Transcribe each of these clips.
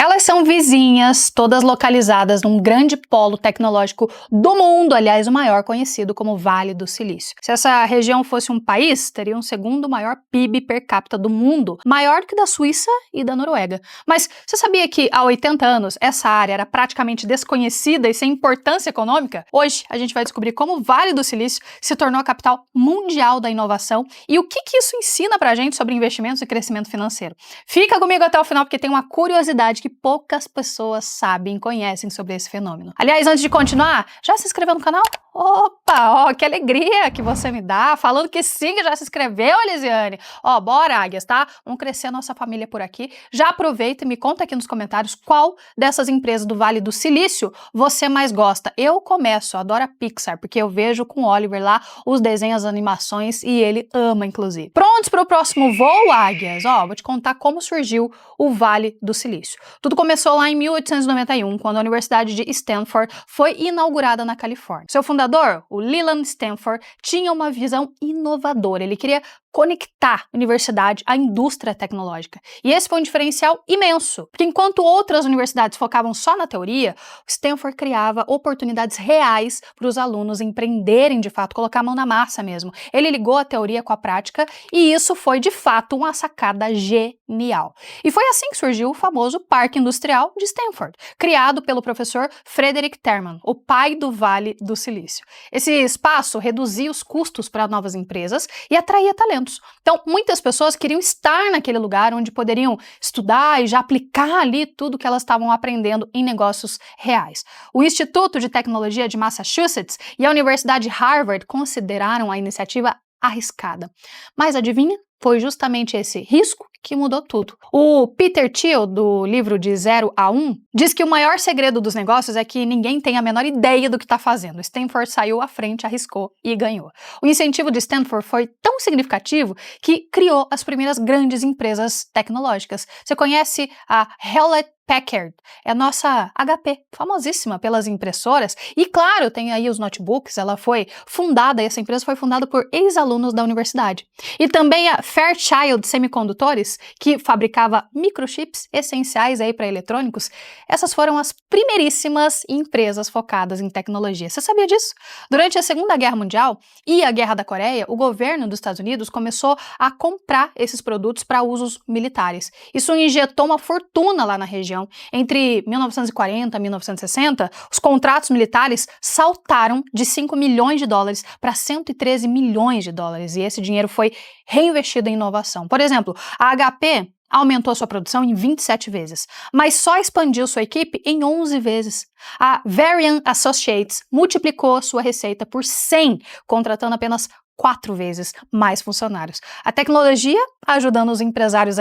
Elas são vizinhas, todas localizadas num grande polo tecnológico do mundo, aliás, o maior, conhecido como Vale do Silício. Se essa região fosse um país, teria um segundo maior PIB per capita do mundo, maior que da Suíça e da Noruega. Mas você sabia que há 80 anos essa área era praticamente desconhecida e sem importância econômica? Hoje a gente vai descobrir como o Vale do Silício se tornou a capital mundial da inovação e o que isso ensina pra gente sobre investimentos e crescimento financeiro. Fica comigo até o final porque tem uma curiosidade que poucas pessoas sabem e conhecem sobre esse fenômeno. Aliás, antes de continuar, já se inscreveu no canal? Opa, ó, que alegria que você me dá, falando que sim, que já se inscreveu, Elisiane. Ó, bora, águias, tá? Vamos crescer a nossa família por aqui. Já aproveita e me conta aqui nos comentários qual dessas empresas do Vale do Silício você mais gosta. Eu começo, adoro a Pixar, porque eu vejo com o Oliver lá os desenhos, as animações e ele ama, inclusive. Prontos para o próximo voo, águias? Ó, vou te contar como surgiu o Vale do Silício. Tudo começou lá em 1891, quando a Universidade de Stanford foi inaugurada na Califórnia. Seu fundador, o Leland Stanford, tinha uma visão inovadora. Ele queria conectar a universidade à indústria tecnológica. E esse foi um diferencial imenso, porque enquanto outras universidades focavam só na teoria, o Stanford criava oportunidades reais para os alunos empreenderem de fato, colocar a mão na massa mesmo. Ele ligou a teoria com a prática e isso foi de fato uma sacada genial. E foi assim que surgiu o famoso Parque Industrial de Stanford, criado pelo professor Frederick Terman, o pai do Vale do Silício. Esse espaço reduzia os custos para novas empresas e atraía talentos. Então, muitas pessoas queriam estar naquele lugar onde poderiam estudar e já aplicar ali tudo que elas estavam aprendendo em negócios reais. O Instituto de Tecnologia de Massachusetts e a Universidade de Harvard consideraram a iniciativa arriscada. Mas adivinha? Foi justamente esse risco que mudou tudo. O Peter Thiel, do livro De 0 a 1, diz que o maior segredo dos negócios é que ninguém tem a menor ideia do que está fazendo. Stanford saiu à frente, arriscou e ganhou. O incentivo de Stanford foi tão significativo que criou as primeiras grandes empresas tecnológicas. Você conhece a Hewlett Packard, é a nossa HP, famosíssima pelas impressoras, e claro, tem aí os notebooks, essa empresa foi fundada por ex-alunos da universidade. E também a Fairchild Semicondutores, que fabricava microchips essenciais aí para eletrônicos, essas foram as primeiríssimas empresas focadas em tecnologia. Você sabia disso? Durante a Segunda Guerra Mundial e a Guerra da Coreia, o governo dos Estados Unidos começou a comprar esses produtos para usos militares. Isso injetou uma fortuna lá na região. Entre 1940 e 1960, os contratos militares saltaram de 5 milhões de dólares para 113 milhões de dólares, e esse dinheiro foi reinvestido em inovação. Por exemplo, a HP aumentou sua produção em 27 vezes, mas só expandiu sua equipe em 11 vezes. A Varian Associates multiplicou sua receita por 100, contratando apenas 4 vezes mais funcionários. A tecnologia ajudando os empresários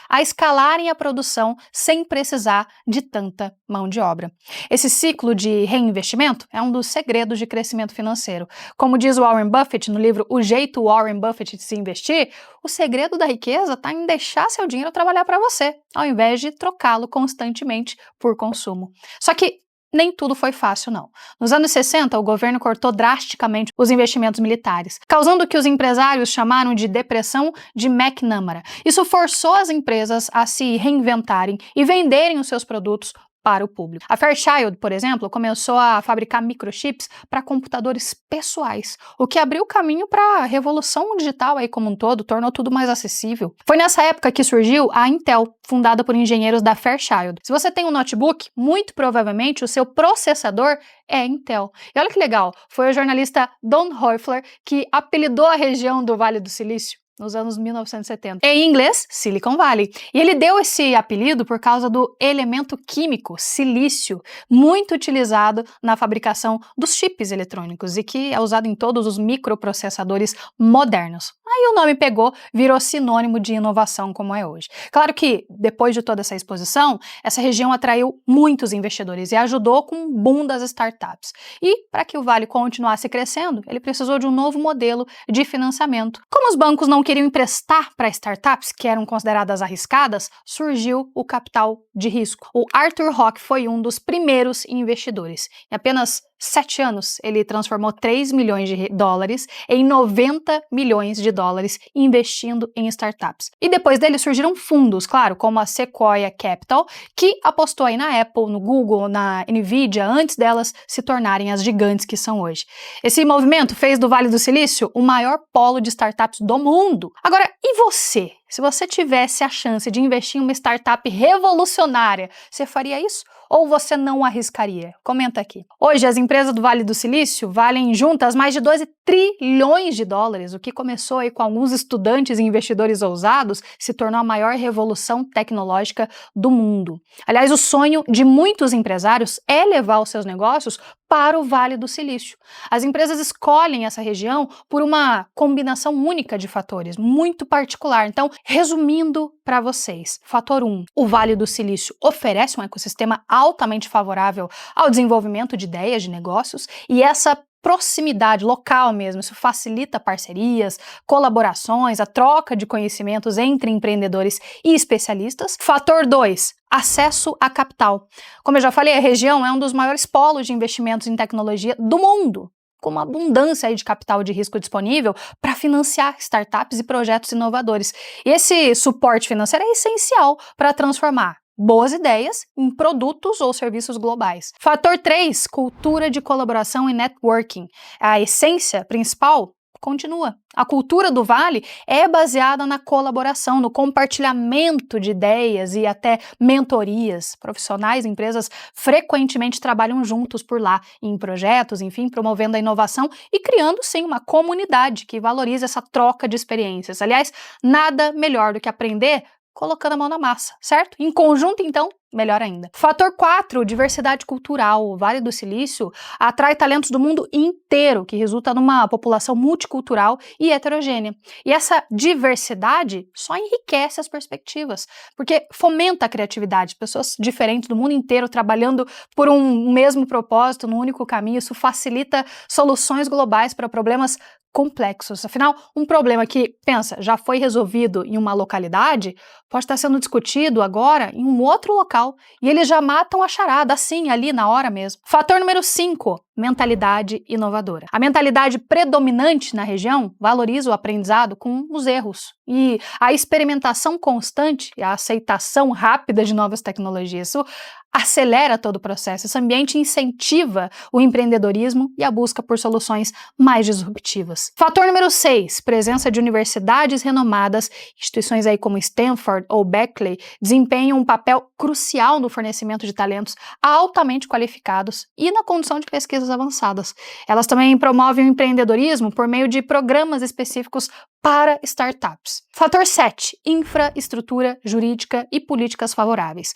a escalarem a produção sem precisar de tanta mão de obra. Esse ciclo de reinvestimento é um dos segredos de crescimento financeiro. Como diz Warren Buffett no livro O Jeito Warren Buffett de se Investir, o segredo da riqueza está em deixar seu dinheiro trabalhar para você, ao invés de trocá-lo constantemente por consumo. Só que nem tudo foi fácil, não. Nos anos 60, o governo cortou drasticamente os investimentos militares, causando o que os empresários chamaram de depressão de McNamara. Isso forçou as empresas a se reinventarem e venderem os seus produtos para o público. A Fairchild, por exemplo, começou a fabricar microchips para computadores pessoais, o que abriu caminho para a revolução digital aí como um todo, tornou tudo mais acessível. Foi nessa época que surgiu a Intel, fundada por engenheiros da Fairchild. Se você tem um notebook, muito provavelmente o seu processador é Intel. E olha que legal, foi o jornalista Don Hoefler que apelidou a região do Vale do Silício nos anos 1970. Em inglês, Silicon Valley. E ele deu esse apelido por causa do elemento químico, silício, muito utilizado na fabricação dos chips eletrônicos e que é usado em todos os microprocessadores modernos. Aí o nome pegou, virou sinônimo de inovação como é hoje. Claro que, depois de toda essa exposição, essa região atraiu muitos investidores e ajudou com o boom das startups. E, para que o Vale continuasse crescendo, ele precisou de um novo modelo de financiamento. Como os bancos não queriam emprestar para startups que eram consideradas arriscadas, surgiu o capital de risco. O Arthur Rock foi um dos primeiros investidores. Em apenas 7 anos, ele transformou 3 milhões de dólares em 90 milhões de dólares investindo em startups. E depois dele surgiram fundos, claro, como a Sequoia Capital, que apostou aí na Apple, no Google, na Nvidia, antes delas se tornarem as gigantes que são hoje. Esse movimento fez do Vale do Silício o maior polo de startups do mundo. Agora, e você? Se você tivesse a chance de investir em uma startup revolucionária, você faria isso? Ou você não arriscaria? Comenta aqui. Hoje, as empresas do Vale do Silício valem juntas mais de 12 trilhões de dólares, o que começou aí com alguns estudantes e investidores ousados, se tornou a maior revolução tecnológica do mundo. Aliás, o sonho de muitos empresários é levar os seus negócios para o Vale do Silício. As empresas escolhem essa região por uma combinação única de fatores, muito particular. Então, resumindo para vocês, fator 1, o Vale do Silício oferece um ecossistema altamente favorável ao desenvolvimento de ideias de negócios e essa proximidade local mesmo, isso facilita parcerias, colaborações, a troca de conhecimentos entre empreendedores e especialistas. Fator 2, acesso a capital. Como eu já falei, a região é um dos maiores polos de investimentos em tecnologia do mundo, com uma abundância aí de capital de risco disponível para financiar startups e projetos inovadores. E esse suporte financeiro é essencial para transformar boas ideias em produtos ou serviços globais. Fator 3, cultura de colaboração e networking. A essência principal continua. A cultura do Vale é baseada na colaboração, no compartilhamento de ideias e até mentorias. Profissionais e empresas frequentemente trabalham juntos por lá, em projetos, enfim, promovendo a inovação e criando, sim, uma comunidade que valoriza essa troca de experiências. Aliás, nada melhor do que aprender colocando a mão na massa, certo? Em conjunto, então, melhor ainda. Fator 4, diversidade cultural. O Vale do Silício atrai talentos do mundo inteiro, que resulta numa população multicultural e heterogênea. E essa diversidade só enriquece as perspectivas, porque fomenta a criatividade. Pessoas diferentes do mundo inteiro trabalhando por um mesmo propósito, num único caminho. Isso facilita soluções globais para problemas complexos. Afinal, um problema que, pensa, já foi resolvido em uma localidade, pode estar sendo discutido agora em um outro local, e eles já matam a charada, assim, ali na hora mesmo. Fator número 5, mentalidade inovadora. A mentalidade predominante na região valoriza o aprendizado com os erros e a experimentação constante e a aceitação rápida de novas tecnologias. Isso acelera todo o processo. Esse ambiente incentiva o empreendedorismo e a busca por soluções mais disruptivas. Fator número 6, presença de universidades renomadas, instituições aí como Stanford ou Berkeley desempenham um papel crucial no fornecimento de talentos altamente qualificados e na condução de pesquisas avançadas. Elas também promovem o empreendedorismo por meio de programas específicos para startups. Fator 7, infraestrutura jurídica e políticas favoráveis.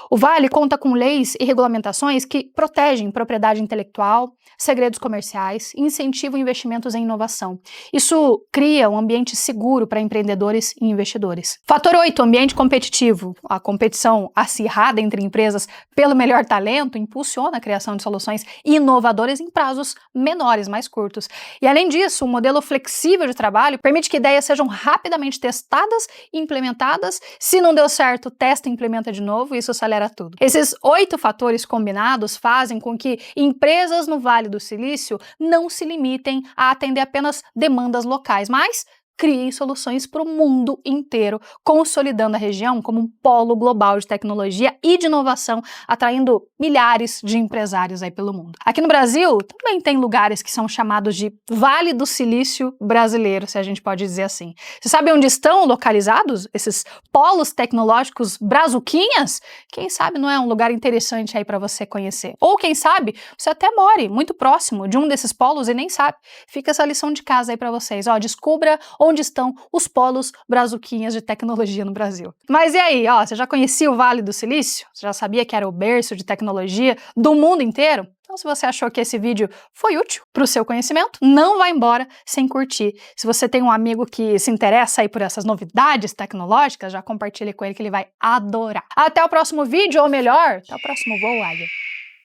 O Vale conta com leis e regulamentações que protegem propriedade intelectual, segredos comerciais e incentivam investimentos em inovação. Isso cria um ambiente seguro para empreendedores e investidores. Fator 8, ambiente competitivo. A competição acirrada entre empresas pelo melhor talento impulsiona a criação de soluções inovadoras em prazos menores, mais curtos. E além disso, um modelo flexível de trabalho permite que ideias sejam rapidamente testadas e implementadas. Se não deu certo, testa e implementa de novo, e isso acelera tudo. Esses 8 fatores combinados fazem com que empresas no Vale do Silício não se limitem a atender apenas demandas locais, mas criem soluções para o mundo inteiro, consolidando a região como um polo global de tecnologia e de inovação, atraindo milhares de empresários aí pelo mundo. Aqui no Brasil, também tem lugares que são chamados de Vale do Silício brasileiro, se a gente pode dizer assim. Você sabe onde estão localizados esses polos tecnológicos brazuquinhas? Quem sabe não é um lugar interessante aí para você conhecer. Ou quem sabe, você até more muito próximo de um desses polos e nem sabe. Fica essa lição de casa aí para vocês. Ó, descubra onde estão os polos brazuquinhas de tecnologia no Brasil. Mas e aí, ó, você já conhecia o Vale do Silício? Você já sabia que era o berço de tecnologia do mundo inteiro? Então, se você achou que esse vídeo foi útil para o seu conhecimento, não vá embora sem curtir. Se você tem um amigo que se interessa aí por essas novidades tecnológicas, já compartilhe com ele que ele vai adorar. Até o próximo vídeo, ou melhor, até o próximo voo, Águia.